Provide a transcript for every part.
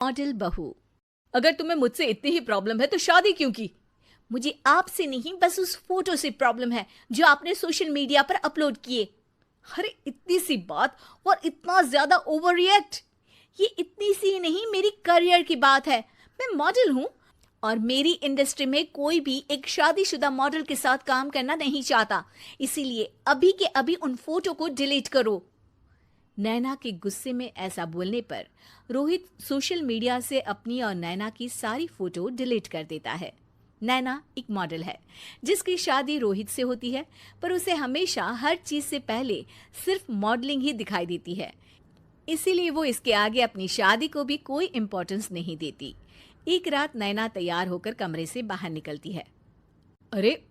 Model बहू, अगर तुम्हें मुझसे इतनी ही प्रॉब्लम है तो शादी क्यों की? मुझे आपसे नहीं, बस उस फोटो से प्रॉब्लम है जो आपने सोशल मीडिया पर अपलोड किए। अरे इतनी सी बात और इतना ज्यादा ओवर रिएक्ट। ये इतनी सी नहीं, मेरी करियर की बात है। मैं मॉडल हूँ और मेरी इंडस्ट्री में कोई भी एक शादीशुदा मॉडल के साथ काम करना नहीं चाहता। इसीलिए अभी के अभी उन फोटो को डिलीट करो। नैना के गुस्से में ऐसा बोलने पर रोहित सोशल मीडिया से अपनी और नैना की सारी फोटो डिलीट कर देता है। नैना एक मॉडल है जिसकी शादी रोहित से होती है, पर उसे हमेशा हर चीज से पहले सिर्फ मॉडलिंग ही दिखाई देती है। इसीलिए वो इसके आगे अपनी शादी को भी कोई इम्पोर्टेंस नहीं देती। एक रात नैना तैयार होकर कमरे से बाहर निकलती है। अरे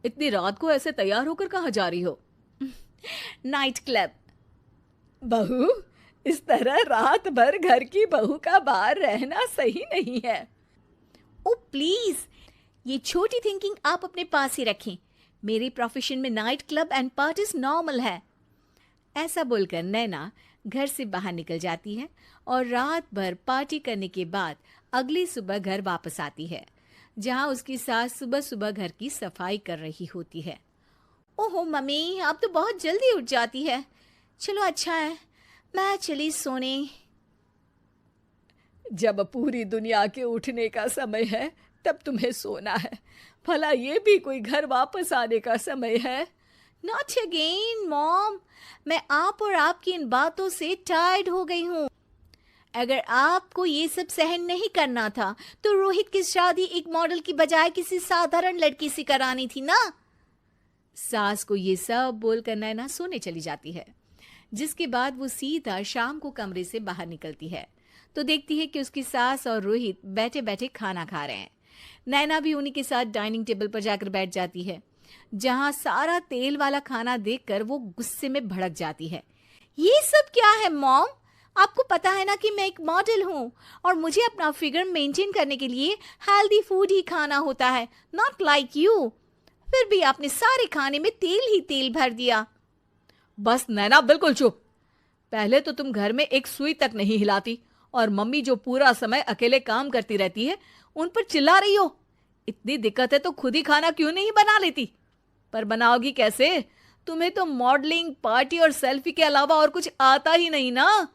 इतनी रात को ऐसे तैयार होकर कहाँ जा रही हो? Night club. बहू, इस तरह रात भर घर की बहू का बाहर रहना सही नहीं है। ओ प्लीज, ये छोटी थिंकिंग आप अपने पास ही रखें। मेरे प्रोफेशन में night club and parties normal है। ऐसा बोलकर नैना घर से बाहर निकल जाती है और रात भर पार्टी करने के बाद अगली सुबह घर वापस आती है, जहां उसकी सास सुबह सुबह घर की सफाई कर रही होती है। ओहो मम्मी, आप तो बहुत जल्दी उठ जाती है। चलो अच्छा है, मैं चली सोने। जब पूरी दुनिया के उठने का समय है तब तुम्हें सोना है। भला ये भी कोई घर वापस आने का समय है? नॉट अगेन मॉम, मैं आप और आपकी इन बातों से टायर्ड हो गई हूँ। अगर आपको ये सब सहन नहीं करना था तो रोहित की शादी एक मॉडल की बजाय किसी साधारण लड़की से करानी थी ना। सास को ये सब बोलकर नैना सोने चली जाती है, जिसके बाद वो सीधा शाम को कमरे से बाहर निकलती है तो देखती है कि उसकी सास और रोहित बैठे बैठे खाना खा रहे हैं। नैना भी उन्हीं के साथ डाइनिंग टेबल पर जाकर बैठ जाती है, जहां सारा तेल वाला खाना देखकर वो गुस्से में भड़क जाती है। ये सब क्या है मॉम? आपको पता है ना कि मैं एक मॉडल हूँ और मुझे अपना फिगर मेंटेन करने के लिए हेल्दी फूड ही खाना होता है, नॉट लाइक यू। फिर भी आपने सारे खाने में तेल ही तेल भर दिया। बस नैना, बिल्कुल चुप। पहले तो तुम घर में एक सुई तक नहीं हिलाती और मम्मी जो पूरा समय अकेले काम करती रहती है उन पर चिल्ला रही हो। इतनी दिक्कत है तो खुद ही खाना क्यों नहीं बना लेती? पर बनाओगी कैसे? तुम्हें तो मॉडलिंग, पार्टी और सेल्फी के अलावा और कुछ आता ही नहीं ना।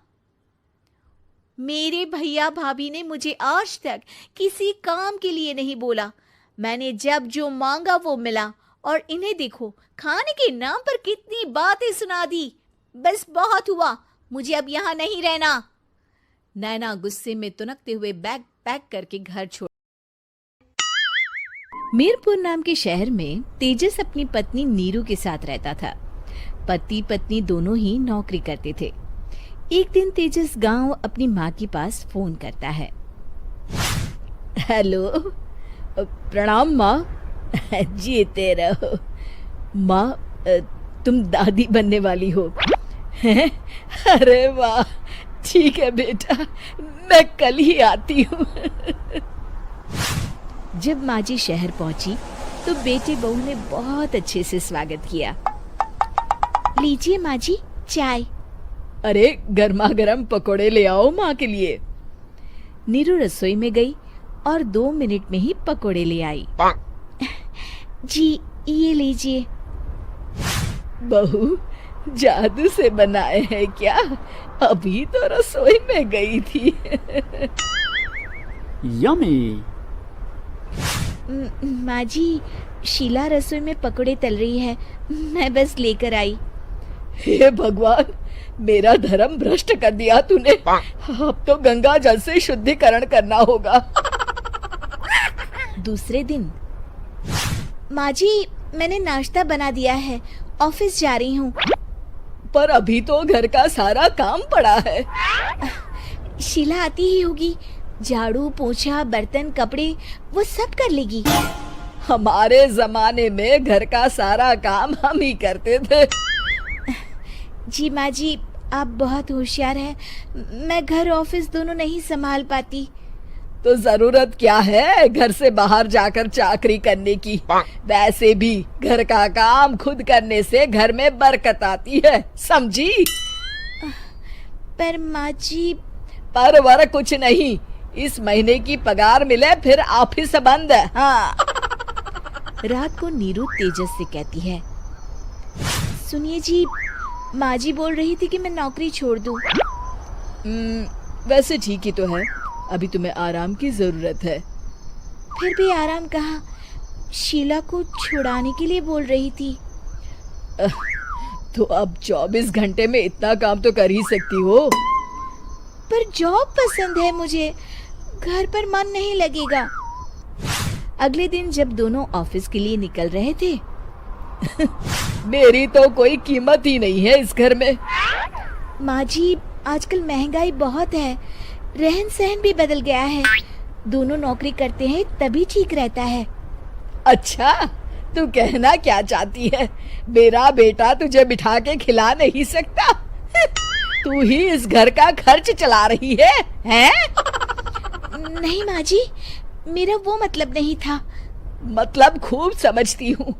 मेरे भैया भाभी ने मुझे आज तक किसी काम के लिए नहीं बोला। मैंने जब जो मांगा वो मिला और इन्हें देखो, खाने के नाम पर कितनी बातें सुना दी। बस बहुत हुआ, मुझे अब यहाँ नहीं रहना। नैना गुस्से में तुनकते हुए बैग पैक करके घर छोड़। मीरपुर नाम के शहर में तेजस अपनी पत्नी नीरू के साथ रहता था। पति पत्नी दोनों ही नौकरी करते थे। एक दिन तेजस गांव अपनी माँ के पास फोन करता है। हेलो, प्रणाम माँ। जीते रहो माँ, तुम दादी बनने वाली हो? अरे वाह, ठीक है बेटा, मैं कल ही आती हूँ। जब माँ जी शहर पहुंची तो बेटे बहू ने बहुत अच्छे से स्वागत किया। लीजिए माँ जी चाय। अरे गर्मा गर्म पकोड़े ले आओ माँ के लिए। नीरू रसोई में गई और 2 मिनट में ही पकोड़े ले आई। जी ये लीजिए। बहू जादू से बनाए हैं क्या? अभी तो रसोई में गई थी। यम्मी। माँ जी, शीला रसोई में पकोड़े तल रही है, मैं बस लेकर आई। हे भगवान, मेरा धर्म भ्रष्ट कर दिया तूने। अब तो गंगा जल से शुद्धिकरण करना होगा। दूसरे दिन, माँ जी मैंने नाश्ता बना दिया है, ऑफिस जा रही हूँ। पर अभी तो घर का सारा काम पड़ा है। शीला आती ही होगी, झाड़ू पोछा बर्तन कपड़े वो सब कर लेगी। हमारे जमाने में घर का सारा काम हम ही करते थे। जी माँ जी, आप बहुत होशियार हैं, मैं घर ऑफिस दोनों नहीं संभाल पाती। तो जरूरत क्या है घर से बाहर जाकर चाकरी करने की? वैसे भी घर का काम खुद करने से घर में बरकत आती है, समझी? पर माँ जी। पर वर कुछ नहीं, इस महीने की पगार मिले फिर ऑफिस बंद। हाँ। रात को नीरू तेजस से कहती है, सुनिए जी, माँ जी बोल रही थी कि मैं नौकरी छोड़ दूं। वैसे ठीक ही तो है, अभी तुम्हें आराम की जरूरत है। फिर भी आराम कहाँ, शीला को छुड़ाने के लिए बोल रही थी। तो अब 24 घंटे में इतना काम तो कर ही सकती हो। पर जॉब पसंद है मुझे, घर पर मन नहीं लगेगा। अगले दिन जब दोनों ऑफिस के लिए निकल रहे थे, मेरी तो कोई कीमत ही नहीं है इस घर में। माँ जी, आजकल महंगाई बहुत है, रहन सहन भी बदल गया है। दोनों नौकरी करते हैं तभी ठीक रहता है। अच्छा, तू कहना क्या चाहती है? मेरा बेटा तुझे बिठा के खिला नहीं सकता? तू ही इस घर का खर्च चला रही है, हैं? नहीं माँ जी, मेरा वो मतलब नहीं था। मतलब खूब समझती हूँ,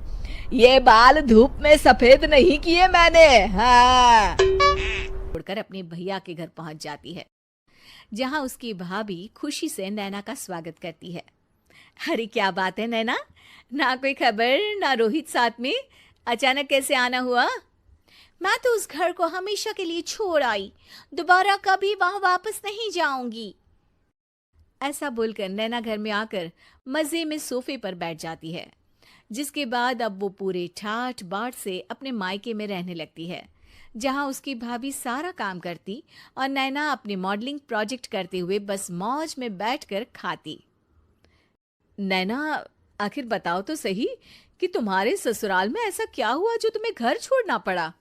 ये बाल धूप में सफेद नहीं किए मैंने। हाँ। छोड़कर अपने भैया के घर पहुंच जाती है, जहां उसकी भाभी खुशी से नैना का स्वागत करती है। अरे क्या बात है नैना, ना कोई खबर ना रोहित साथ में, अचानक कैसे आना हुआ? मैं तो उस घर को हमेशा के लिए छोड़ आई, दोबारा कभी वहां वापस नहीं जाऊंगी। ऐसा बोलकर नैना घर में आकर मजे में सोफे पर बैठ जाती है, जिसके बाद अब वो पूरे ठाठ बाट से अपने मायके में रहने लगती है, जहां उसकी भाभी सारा काम करती और नैना अपने मॉडलिंग प्रोजेक्ट करते हुए बस मौज में बैठकर खाती। नैना, आखिर बताओ तो सही कि तुम्हारे ससुराल में ऐसा क्या हुआ जो तुम्हें घर छोड़ना पड़ा?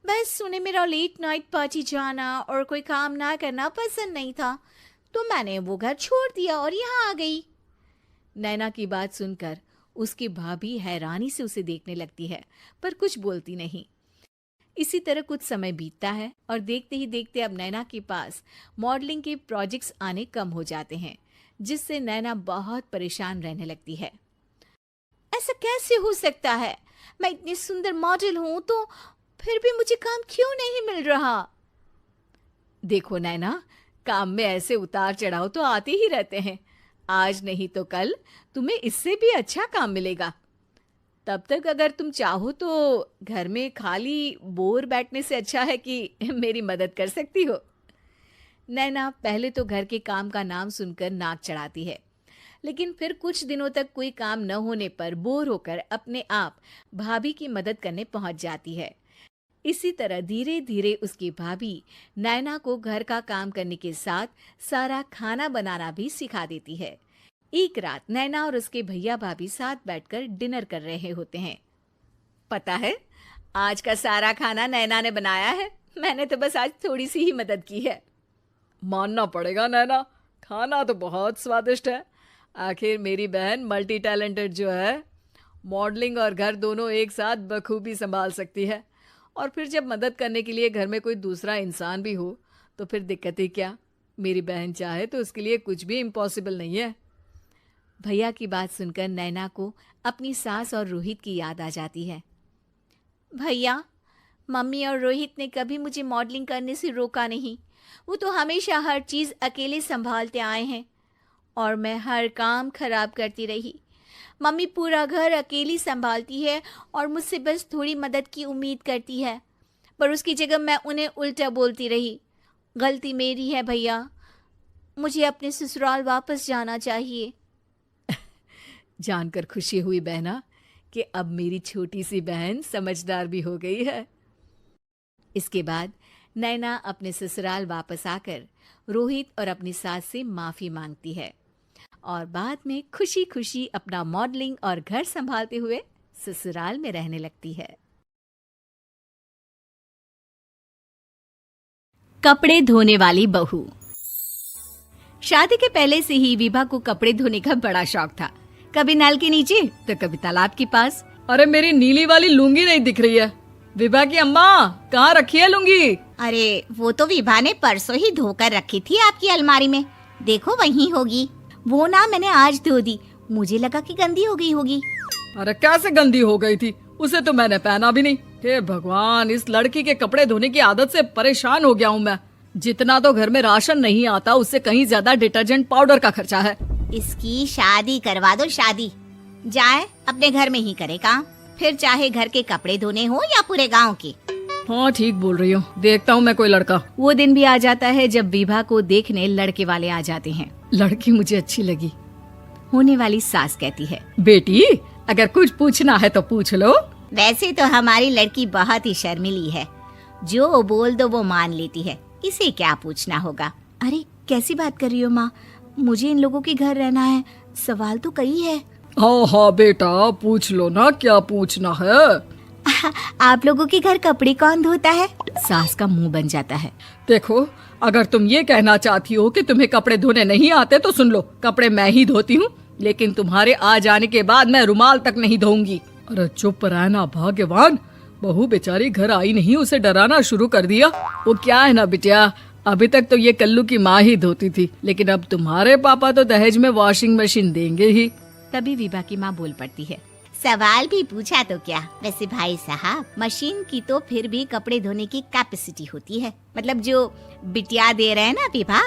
बस उन्हें मेरा लेट नाइट पार्टी जाना और कोई काम ना करना पसंद नहीं था, तो मैंने वो घर छोड़ दिया और यहाँ आ गई। नैना की बात सुनकर उसकी भाभी हैरानी से उसे देखने लगती है, पर कुछ बोलती नहीं। इसी तरह कुछ समय बीतता है और देखते ही देखते अब नैना के पास मॉडलिंग के प्रोजेक्ट्स आने कम हो जाते हैं, जिससे नैना बहुत परेशान रहने लगती है। ऐसा कैसे हो सकता है? मैं इतनी सुंदर मॉडल हूं तो फिर भी मुझे काम क्यों नहीं मिल रहा? देखो नैना, काम में ऐसे उतार चढ़ाव तो आते ही रहते हैं। आज नहीं तो कल तुम्हें इससे भी अच्छा काम मिलेगा। तब तक अगर तुम चाहो तो घर में खाली बोर बैठने से अच्छा है कि मेरी मदद कर सकती हो। नैना पहले तो घर के काम का नाम सुनकर नाक चढ़ाती है, लेकिन फिर कुछ दिनों तक कोई काम न होने पर बोर होकर अपने आप भाभी की मदद करने पहुंच जाती है। इसी तरह धीरे धीरे उसकी भाभी नैना को घर का काम करने के साथ सारा खाना बनाना भी सिखा देती है। एक रात नैना और उसके भैया भाभी साथ बैठकर डिनर कर रहे होते हैं। पता है, आज का सारा खाना नैना ने बनाया है, मैंने तो बस आज थोड़ी सी ही मदद की है। मानना पड़ेगा नैना, खाना तो बहुत स्वादिष्ट है। आखिर मेरी बहन मल्टी टैलेंटेड जो है, मॉडलिंग और घर दोनों एक साथ बखूबी संभाल सकती है। और फिर जब मदद करने के लिए घर में कोई दूसरा इंसान भी हो तो फिर दिक्कत ही क्या। मेरी बहन चाहे तो उसके लिए कुछ भी इम्पॉसिबल नहीं है। भैया की बात सुनकर नैना को अपनी सास और रोहित की याद आ जाती है। भैया, मम्मी और रोहित ने कभी मुझे मॉडलिंग करने से रोका नहीं। वो तो हमेशा हर चीज़ अकेले संभालते आए हैं और मैं हर काम खराब करती रही। मम्मी पूरा घर अकेली संभालती है और मुझसे बस थोड़ी मदद की उम्मीद करती है, पर उसकी जगह मैं उन्हें उल्टा बोलती रही। गलती मेरी है भैया, मुझे अपने ससुराल वापस जाना चाहिए। जानकर खुशी हुई बहना कि अब मेरी छोटी सी बहन समझदार भी हो गई है। इसके बाद नैना अपने ससुराल वापस आकर रोहित और अपनी सास से माफी मांगती है और बाद में खुशी खुशी अपना मॉडलिंग और घर संभालते हुए ससुराल में रहने लगती है। कपड़े धोने वाली बहू। शादी के पहले से ही विभा को कपड़े धोने का बड़ा शौक था। कभी नल के नीचे तो कभी तालाब के पास। अरे मेरी नीली वाली लुंगी नहीं दिख रही है। विभा की अम्मा, कहाँ रखी है लुंगी? अरे वो तो विभा ने परसों ही धोकर रखी थी आपकी अलमारी में, देखो वहीं होगी। वो ना मैंने आज धो दी, मुझे लगा कि गंदी हो गई होगी। अरे कैसे गंदी हो गई थी, उसे तो मैंने पहना भी नहीं। हे भगवान, इस लड़की के कपड़े धोने की आदत से परेशान हो गया हूँ मैं। जितना तो घर में राशन नहीं आता उससे कहीं ज्यादा डिटर्जेंट पाउडर का खर्चा है। इसकी शादी करवा दो, शादी। जाए अपने घर में ही करे काम, फिर चाहे घर के कपड़े धोने हो या पूरे गांव के। हाँ ठीक बोल रही हो, देखता हूँ मैं कोई लड़का। वो दिन भी आ जाता है जब विभा को देखने लड़के वाले आ जाते हैं। लड़की मुझे अच्छी लगी। होने वाली सास कहती है, बेटी अगर कुछ पूछना है तो पूछ लो। वैसे तो हमारी लड़की बहुत ही शर्मीली है, जो बोल दो वो मान लेती है, इसे क्या पूछना होगा। अरे कैसी बात कर रही हो माँ, मुझे इन लोगों के घर रहना है, सवाल तो कई है। हाँ हाँ बेटा पूछ लो ना, क्या पूछना है। आप लोगों के घर कपड़े कौन धोता है? सास का मुंह बन जाता है। देखो अगर तुम ये कहना चाहती हो कि तुम्हें कपड़े धोने नहीं आते तो सुन लो, कपड़े मैं ही धोती हूँ, लेकिन तुम्हारे आ जाने के बाद मैं रुमाल तक नहीं धोऊंगी। अरे चुप रहना भाग्यवान, बहू बेचारी घर आई नहीं, उसे डराना शुरू कर दिया। वो क्या है ना बिटिया, अभी तक तो ये कल्लू की माँ ही धोती थी, लेकिन अब तुम्हारे पापा तो दहेज में वॉशिंग मशीन देंगे ही। तभी विभा की माँ बोल पड़ती है, सवाल भी पूछा तो क्या। वैसे भाई साहब, मशीन की तो फिर भी कपड़े धोने की कैपेसिटी होती है। मतलब जो बिटिया दे रहे हैं ना विभा,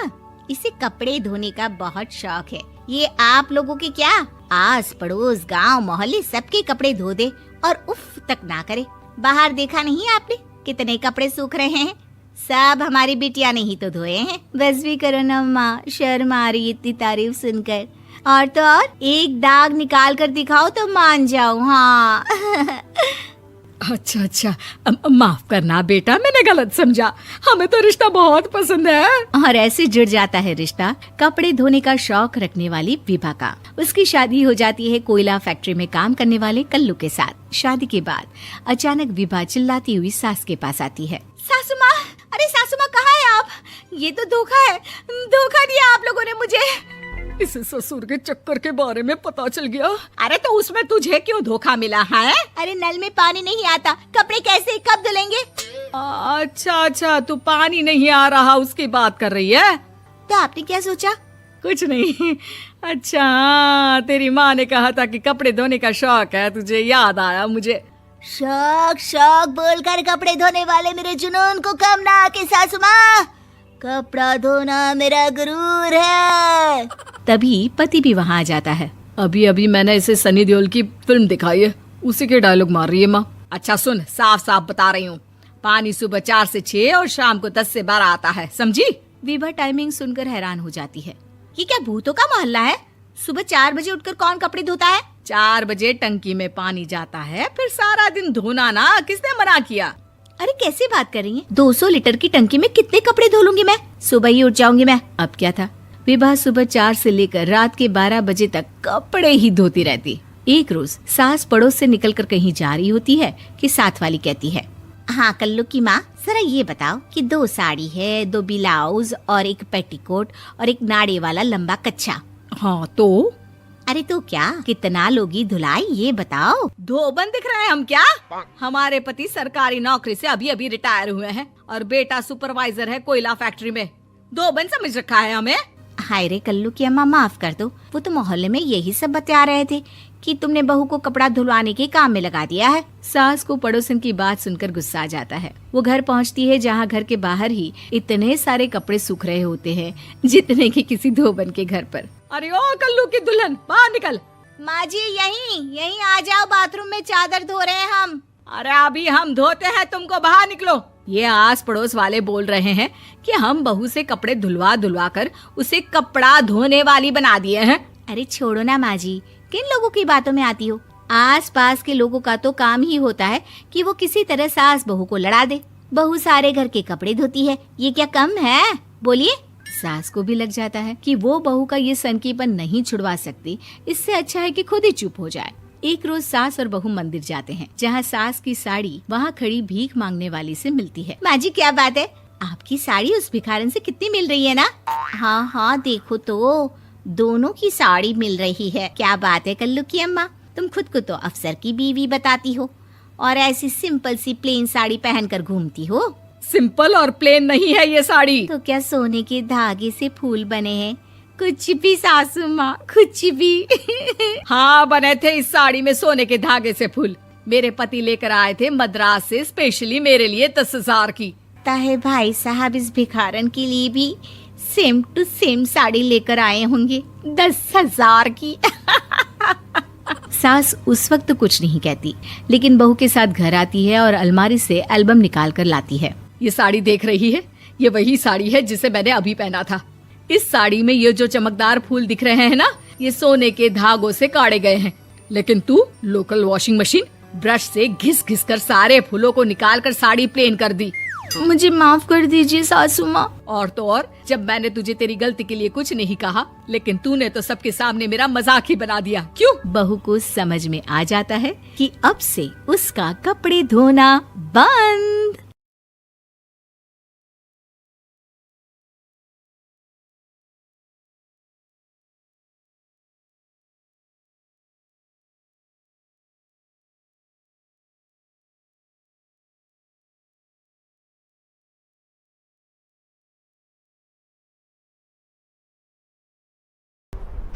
इसे कपड़े धोने का बहुत शौक है। ये आप लोगों के क्या, आस पड़ोस गांव मोहल्ले सबके कपड़े धो दे और उफ तक ना करे। बाहर देखा नहीं आपने कितने कपड़े सूख रहे हैं, सब हमारी बिटिया ने ही तो धोए हैं। बस भी करो ना माँ, शर्म आ रही इतनी तारीफ सुनकर। और तो और एक दाग निकाल कर दिखाओ तो मान जाऊं। हाँ अच्छा अच्छा, माफ करना बेटा, मैंने गलत समझा, हमें तो रिश्ता बहुत पसंद है। और ऐसे जुड़ जाता है रिश्ता कपड़े धोने का शौक रखने वाली विभा का। उसकी शादी हो जाती है कोयला फैक्ट्री में काम करने वाले कल्लू के साथ। शादी के बाद अचानक विभा चिल्लाती हुई सास के पास आती है। सासू माँ, अरे सासू माँ कहाँ है आप? ये तो धोखा है, धोखा दिया आप लोगों ने मुझे। इसे ससुर के चक्कर के बारे में पता चल गया। अरे तो उसमें तुझे क्यों धोखा मिला है? अरे नल में पानी नहीं आता, कपड़े कैसे कब धुलेंगे? अच्छा अच्छा, तू पानी नहीं आ रहा उसकी बात कर रही है। तो आपने क्या सोचा? कुछ नहीं। अच्छा तेरी माँ ने कहा था कि कपड़े धोने का शौक है, तुझे याद आया मुझे। शौक शौक बोलकर कपड़े धोने वाले मेरे जुनून को कम ना आके सासू माँ, कपड़ा धोना मेरा गुरूर है। तभी पति भी वहाँ आ जाता है। अभी अभी मैंने इसे सनी देओल की फिल्म दिखाई है, उसी के डायलॉग मार रही है माँ। अच्छा सुन, साफ साफ बता रही हूँ, पानी सुबह 4 से 6 और शाम को 10 से 12 आता है, समझी? विभा टाइमिंग सुनकर हैरान हो जाती है। ये क्या भूतों का मोहल्ला है? सुबह 4 बजे उठकर कौन कपड़े धोता है? 4 बजे टंकी में पानी जाता है, फिर सारा दिन धोना ना, किसने मना किया? अरे कैसे बात कर रही हैं? 200 लीटर की टंकी में कितने कपड़े धो लूंगी मैं? सुबह ही उठ जाऊंगी मैं। अब क्या था, विभा सुबह 4 से लेकर रात के 12 बजे तक कपड़े ही धोती रहती। एक रोज सास पड़ोस से निकलकर कहीं जा रही होती है कि साथ वाली कहती है, हाँ कल्लू की माँ, जरा ये बताओ कि 2 साड़ी है, 2 ब्लाउज और एक पेटीकोट और एक नाड़े वाला लंबा कच्छा। हाँ तो? अरे तो क्या, कितना लोगी धुलाई ये बताओ। धोबन दिख रहे हैं हम क्या? हमारे पति सरकारी नौकरी से अभी अभी रिटायर हुए हैं और बेटा सुपरवाइजर है कोयला फैक्ट्री में। धोबन समझ रखा है हमें? हाय रे कल्लू की अम्मा, माफ कर दो, वो तो मोहल्ले में यही सब बता रहे थे कि तुमने बहू को कपड़ा धुलवाने के काम में लगा दिया है। सास को पड़ोसन की बात सुनकर गुस्सा आ जाता है। वो घर पहुंचती है जहां घर के बाहर ही इतने सारे कपड़े सूख रहे होते हैं जितने कि किसी धोबन के घर पर। अरे ओ कल्लू की दुल्हन, बाहर निकल। माँ जी यहीं आ जाओ, बाथरूम में चादर धो रहे हैं हम। अरे अभी हम धोते हैं, तुमको बाहर निकलो। ये आस पड़ोस वाले बोल रहे हैं कि हम बहू से कपड़े धुलवा कर उसे कपड़ा धोने वाली बना दिए हैं। अरे छोड़ो ना माँ जी, किन लोगों की बातों में आती हो? आस पास के लोगों का तो काम ही होता है कि वो किसी तरह सास बहू को लड़ा दे। बहू सारे घर के कपड़े धोती है, ये क्या कम है? बोलिए। सास को भी लग जाता है कि वो बहू का ये सनकीपन नहीं छुड़वा सकती, इससे अच्छा है कि खुद ही चुप हो जाए। एक रोज सास और बहू मंदिर जाते हैं, जहाँ सास की साड़ी वहाँ खड़ी भीख मांगने वाली से मिलती है। माँ जी क्या बात है, आपकी साड़ी उस भिखारन से कितनी मिल रही है ना? हाँ देखो तो दोनों की साड़ी मिल रही है। क्या बात है कल्लू की अम्मा, तुम खुद को तो अफसर की बीवी बताती हो और ऐसी सिंपल सी प्लेन साड़ी पहनकर घूमती हो। सिंपल और प्लेन नहीं है ये साड़ी। तो क्या सोने के धागे से फूल बने हैं? कुछ भी सासू माँ, कुछ भी। हाँ बने थे इस साड़ी में सोने के धागे से फूल। मेरे पति लेकर आए थे मद्रास से स्पेशली मेरे लिए 10,000 की। लगता है भाई साहब इस भिखारन के लिए भी सेम टू सेम साड़ी लेकर आए होंगे 10,000 की। सास उस वक्त कुछ नहीं कहती, लेकिन बहू के साथ घर आती है और अलमारी से एल्बम निकाल कर लाती है। ये साड़ी देख रही है, ये वही साड़ी है जिसे मैंने अभी पहना था। इस साड़ी में ये जो चमकदार फूल दिख रहे हैं ना, ये सोने के धागों से काढ़े गए हैं। लेकिन तू लोकल वॉशिंग मशीन ब्रश से घिस घिस कर सारे फूलों को निकाल कर साड़ी प्लेन कर दी। मुझे माफ कर दीजिए सासू माँ। और तो और, जब मैंने तुझे तेरी गलती के लिए कुछ नहीं कहा, लेकिन तूने तो सबके सामने मेरा मजाक ही बना दिया। क्यों? बहू को समझ में आ जाता है कि अब से उसका कपड़े धोना बंद।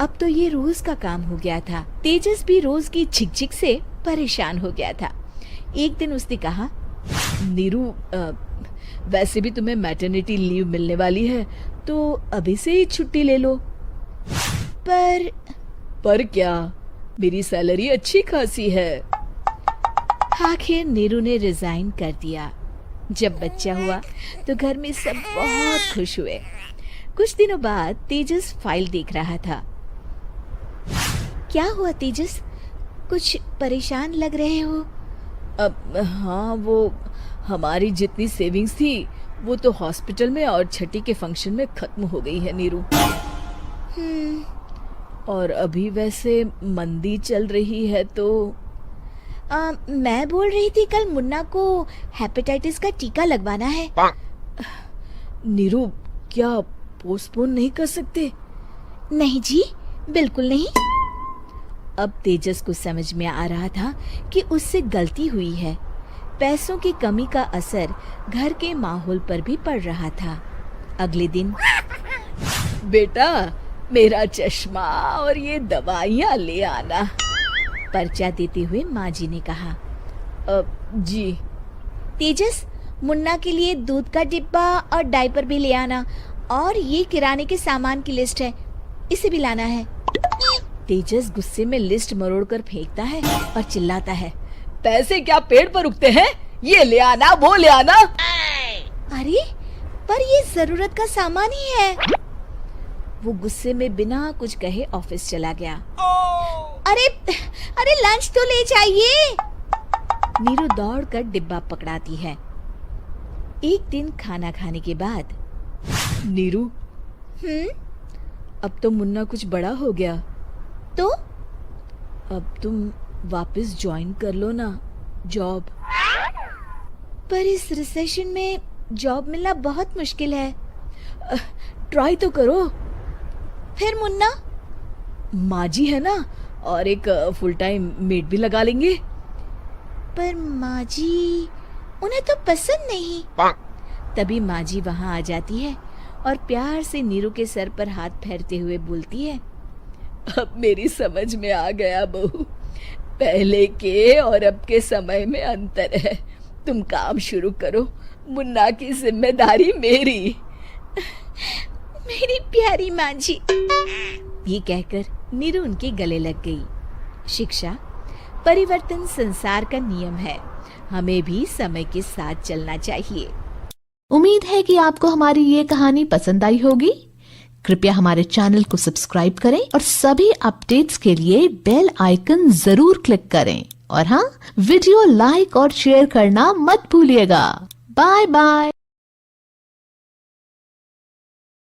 अब तो ये रोज का काम हो गया था। तेजस भी रोज की झिकझिक से परेशान हो गया था। एक दिन उसने कहा, नीरू, वैसे भी तुम्हें मैटरनिटी लीव मिलने वाली है, तो अभी से ही छुट्टी ले लो। पर क्या? मेरी सैलरी अच्छी खासी है। आखिर नीरू ने रिजाइन कर दिया। जब बच्चा हुआ तो घर में सब बहुत खुश हुए। कुछ दिनों बाद तेजस फाइल देख रहा था। क्या हुआ तेजस, कुछ परेशान लग रहे हो? अब हाँ, वो हमारी जितनी सेविंग्स थी वो तो हॉस्पिटल में और छठी के फंक्शन में खत्म हो गई है नीरू। और अभी वैसे मंदी चल रही है तो मैं बोल रही थी कल मुन्ना को हेपेटाइटिस का टीका लगवाना है। नीरू, क्या पोस्टपोन नहीं कर सकते? नहीं जी, बिल्कुल नहीं। अब तेजस को समझ में आ रहा था कि उससे गलती हुई है। पैसों की कमी का असर घर के माहौल पर भी पड़ रहा था। अगले दिन, बेटा, मेरा चश्मा और ये दवाइयाँ ले आना, पर्चा देते हुए माँ जी ने कहा। जी। तेजस, मुन्ना के लिए दूध का डिब्बा और डायपर भी ले आना, और ये किराने के सामान की लिस्ट है, इसे भी लाना है। तेजस गुस्से में लिस्ट मरोड़कर फेंकता है और चिल्लाता है, पैसे क्या पेड़ पर उगते हैं? ये ले आना, वो ले आना। अरे, पर ये जरूरत का सामान ही है। वो गुस्से में बिना कुछ कहे ऑफिस चला गया। अरे लंच तो ले जाइए। नीरू दौड़कर डिब्बा पकड़ाती है। एक दिन खाना खाने के बाद, नीरू, अब तो मुन्ना कुछ बड़ा हो गया, तो अब तुम वापस ज्वाइन कर लो ना जॉब। पर इस रिसेशन में जॉब मिलना बहुत मुश्किल है। ट्राई तो करो। फिर मुन्ना? माँ जी है ना, और एक फुल टाइम मेड भी लगा लेंगे। पर माँ जी, उन्हें तो पसंद नहीं। तभी माँ जी वहाँ आ जाती है और प्यार से नीरू के सर पर हाथ फेरते हुए बोलती है, अब मेरी समझ में आ गया बहू, पहले के और अब के समय में अंतर है। तुम काम शुरू करो, मुन्ना की जिम्मेदारी मेरी। मेरी प्यारी माँ जी। ये कहकर नीरू उनके गले लग गई। शिक्षा, परिवर्तन संसार का नियम है, हमें भी समय के साथ चलना चाहिए। उम्मीद है कि आपको हमारी ये कहानी पसंद आई होगी। कृपया हमारे चैनल को सब्सक्राइब करें और सभी अपडेट्स के लिए बेल आइकन जरूर क्लिक करें। और हाँ, वीडियो लाइक और शेयर करना मत भूलिएगा। Bye bye.